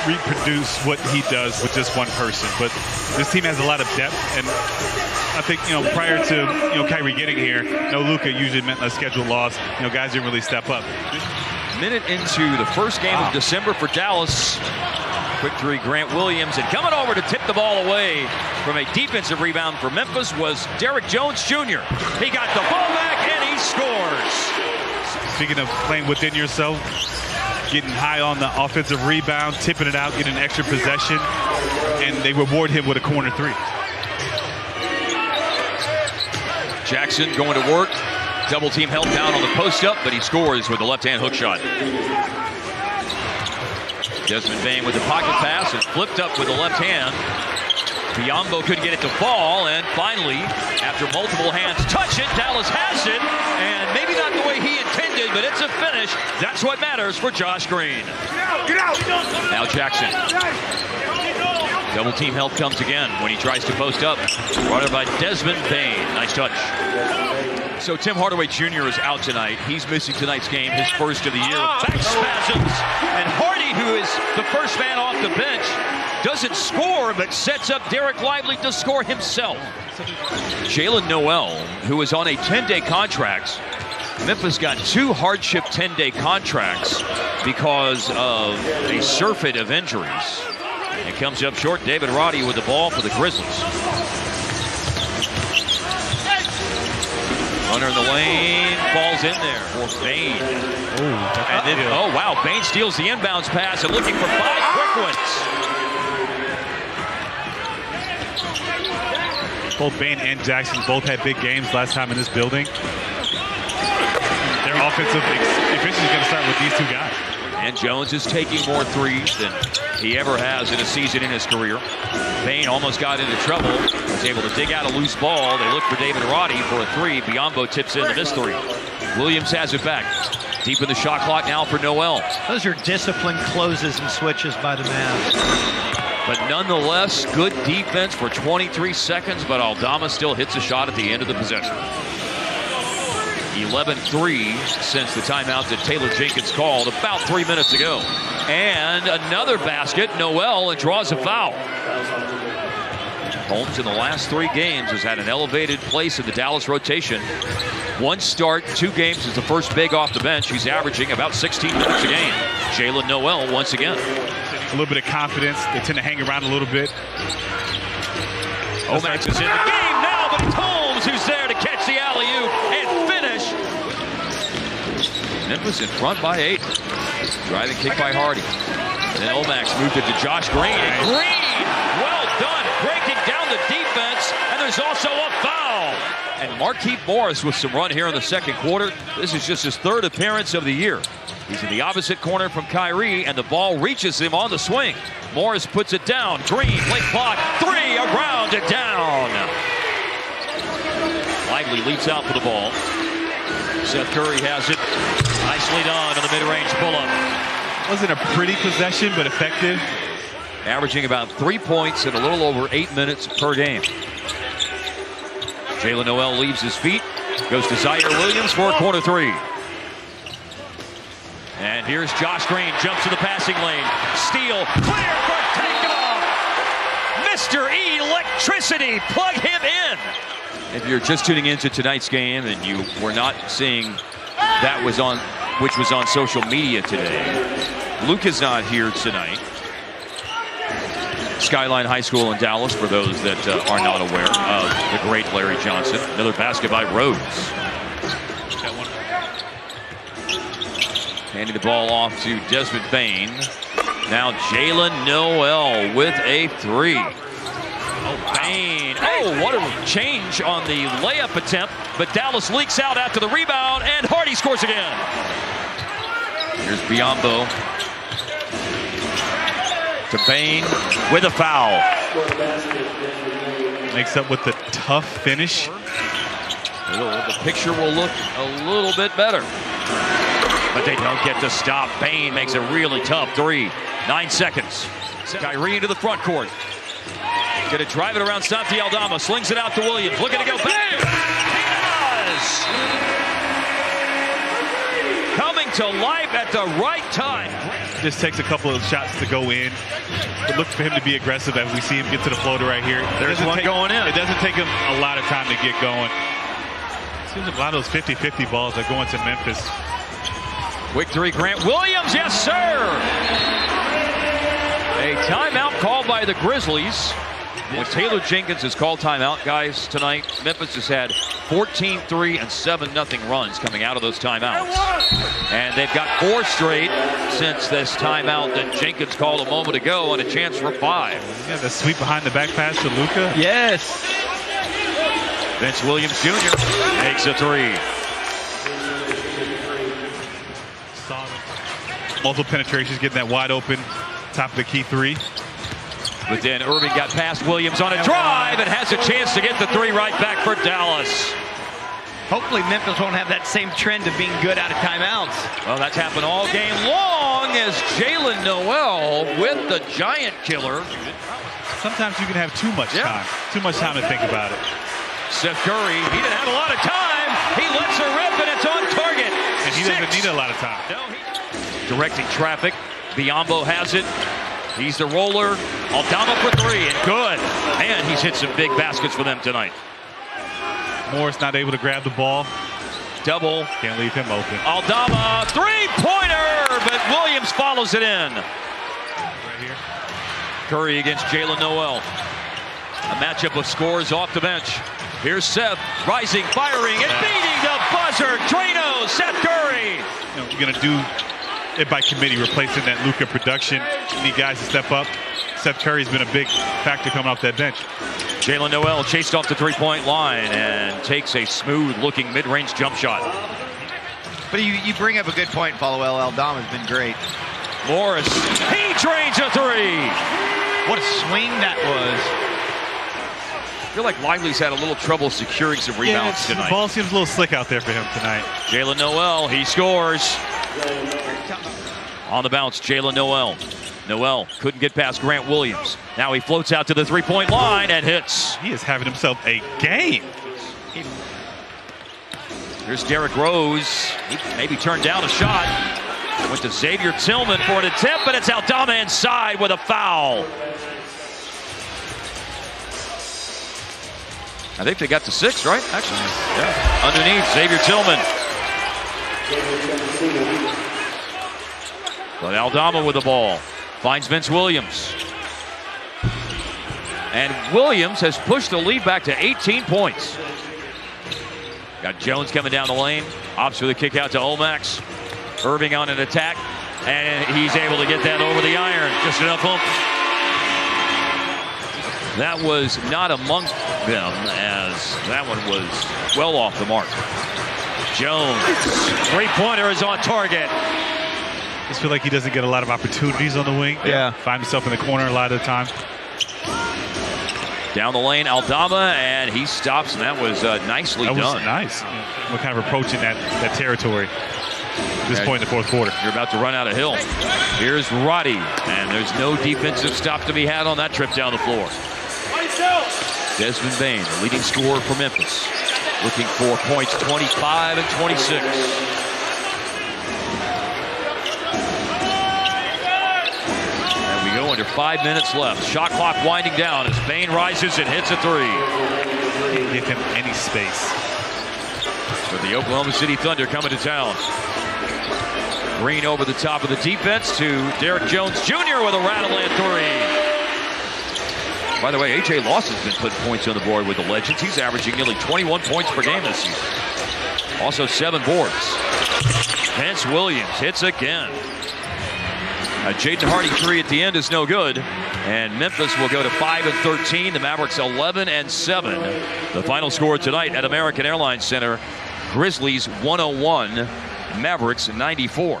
reproduce what he does with just one person. But this team has a lot of depth, and I think, prior to, Kyrie getting here, Luka usually meant a scheduled loss. Guys didn't really step up. Minute into the first game of December for Dallas. Quick three, Grant Williams, and coming over to tip the ball away from a defensive rebound for Memphis was Derrick Jones Jr. He got the ball back and he scores. Speaking of playing within yourself, getting high on the offensive rebound, tipping it out, getting an extra possession, and they reward him with a corner three. Jackson going to work. Double team held down on the post up, but he scores with the left-hand hook shot. Desmond Bane with the pocket pass and flipped up with the left hand. Biyombo couldn't get it to fall, and finally, after multiple hands touch it, Dallas has it, and maybe not the way he intended, but it's a finish. That's what matters for Josh Green. Get out! Now Jackson. Double team help comes again when he tries to post up. Brought in by Desmond Bane. Nice touch. So Tim Hardaway Jr. is out tonight. He's missing tonight's game, his first of the year. Back spasms. And Hardy, who is the first man off the bench, doesn't score, but sets up Derek Lively to score himself. Jalen Noel, who is on a 10-day contract. Memphis got 2 hardship 10-day contracts because of a surfeit of injuries. It comes up short. David Roddy with the ball for the Grizzlies. Runner in the lane, falls in there for Bane. And then, oh wow, Bane steals the inbounds pass and looking for 5 quick ones. Both Bane and Jackson both had big games last time in this building. Their offensive efficiency is going to start with these 2 guys. And Jones is taking more threes than he ever has in a season in his career. Bane almost got into trouble. Was able to dig out a loose ball. They look for David Roddy for a 3. Biyombo tips into this 3. Williams has it back. Deep in the shot clock now for Noel. Those are disciplined closes and switches by the Mavs. But nonetheless, good defense for 23 seconds, but Aldama still hits a shot at the end of the possession. 11-3 since the timeout that Taylor Jenkins called about 3 minutes ago. And another basket, Noel, and draws a foul. Holmes in the last 3 games has had an elevated place in the Dallas rotation. 1 start, 2 games as the first big off the bench. He's averaging about 16 minutes a game. Jalen Noel once again. A little bit of confidence. They tend to hang around a little bit. Omax is in the game now, but it's Holmes who's there to catch the alley-oop and finish. Memphis in front by 8. Driving kick by Hardy. Then Omax moved it to Josh Green. And Green, well done, breaking down the defense, and there's also a foul. And Markieff Morris with some run here in the second quarter. This is just his 3rd appearance of the year. He's in the opposite corner from Kyrie, and the ball reaches him on the swing. Morris puts it down. Green, late clock, 3, around and down. Lively leaps out for the ball. Seth Curry has it. Nicely done on the mid-range pull-up. Wasn't a pretty possession, but effective. Averaging about 3 points in a little over 8 minutes per game. Jalen Noel leaves his feet. Goes to Zaire Williams for a corner 3. And here's Josh Green. Jumps to the passing lane. Steal. Clear for takeoff. Mr. Electricity. Plug him in. If you're just tuning into tonight's game and you were not seeing that was on, which was on social media today, Luke is not here tonight. Skyline High School in Dallas, for those that are not aware of the great Larry Johnson. Another basket by Rhodes. Handing the ball off to Desmond Bane. Now Jalen Noel with a 3. Oh, Bane. Oh, what a change on the layup attempt. But Dallas leaks out after the rebound, and Hardy scores again. Here's Biyombo to Bane with a foul. Makes up with the tough finish. The picture will look a little bit better. But they don't get to stop. Bane makes a really tough 3. 9 seconds. Kyrie into the front court. Gonna drive it around Santi Aldama. Slings it out to Williams. Looking to go back. He does! Coming to life at the right time. Just takes a couple of shots to go in. But look for him to be aggressive as we see him get to the floater right here. There's one going in. It doesn't take him a lot of time to get going. Seems like a lot of those 50-50 balls are going to Memphis. Quick three, Grant Williams, yes sir! A timeout called by the Grizzlies. When Taylor Jenkins has called timeout, guys, tonight, Memphis has had 14-3 and 7-0 runs coming out of those timeouts. And they've got 4 straight since this timeout that Jenkins called a moment ago, and a chance for 5. Yeah, the sweep behind the back pass to Luka. Yes. Vince Williams Jr. makes a 3. Multiple penetrations, getting that wide open top of the key 3. But then Irving got past Williams on a drive and has a chance to get the 3 right back for Dallas. Hopefully Memphis won't have that same trend of being good out of timeouts. Well, that's happened all game long as Jalen Noel with the giant killer. Sometimes you can have too much time. Too much time to think about it. Seth Curry, he didn't have a lot of time. He lets her rip and it's on target. And he doesn't need a lot of time. No, directing traffic. Biombo has it. He's the roller. Aldama for 3 and good. Man, he's hit some big baskets for them tonight. Morris not able to grab the ball. Double. Can't leave him open. Aldama, 3-pointer, but Williams follows it in. Right here. Curry against Jalen Noel. A matchup of scores off the bench. Here's Seth, rising, firing, and beating the buzzer. Drano, Seth Curry. You're going to do it by committee, replacing that Luka production. You need guys to step up. Seth Curry's been a big factor coming off that bench. Jalen Noel chased off the 3-point line and takes a smooth-looking mid-range jump shot. But you bring up a good point, Followell. Aldama's been great. Morris, he drains a 3. What a swing that was. I feel like Lively's had a little trouble securing some rebounds tonight. The ball seems a little slick out there for him tonight. Jalen Noel, he scores. On the bounce, Jalen Noel. Noel couldn't get past Grant Williams. Now he floats out to the 3-point line and hits. He is having himself a game. Here's Derrick Rose. He maybe turned down a shot. Went to Xavier Tillman for an attempt, but it's Aldama inside with a foul. I think they got to 6, right? Actually, yeah. Underneath, Xavier Tillman. But Aldama with the ball. Finds Vince Williams. And Williams has pushed the lead back to 18 points. Got Jones coming down the lane. Opts for the kick out to Omax. Irving on an attack. And he's able to get that over the iron. Just enough oomph. That was not among them, as that one was well off the mark. Jones, 3-pointer is on target. I just feel like he doesn't get a lot of opportunities on the wing. Yeah. Find himself in the corner a lot of the time. Down the lane, Aldama, and he stops, and that was nicely done. That was nice. We're kind of approaching that territory at this point in the fourth quarter. You're about to run out of hill. Here's Roddy, and there's no defensive stop to be had on that trip down the floor. Desmond Bain, the leading scorer for Memphis, looking for points 25 and 26. And we go under 5 minutes left. Shot clock winding down as Bain rises and hits a 3. Can't give him any space. For the Oklahoma City Thunder coming to town. Green over the top of the defense to Derrick Jones Jr. with a rattling 3. By the way, A.J. Lawson's been putting points on the board with the Legends. He's averaging nearly 21 points per game this season. Also 7 boards. Vince Williams hits again. A Jaden Hardy 3 at the end is no good. And Memphis will go to 5-13. The Mavericks 11-7. The final score tonight at American Airlines Center. Grizzlies 101, Mavericks 94.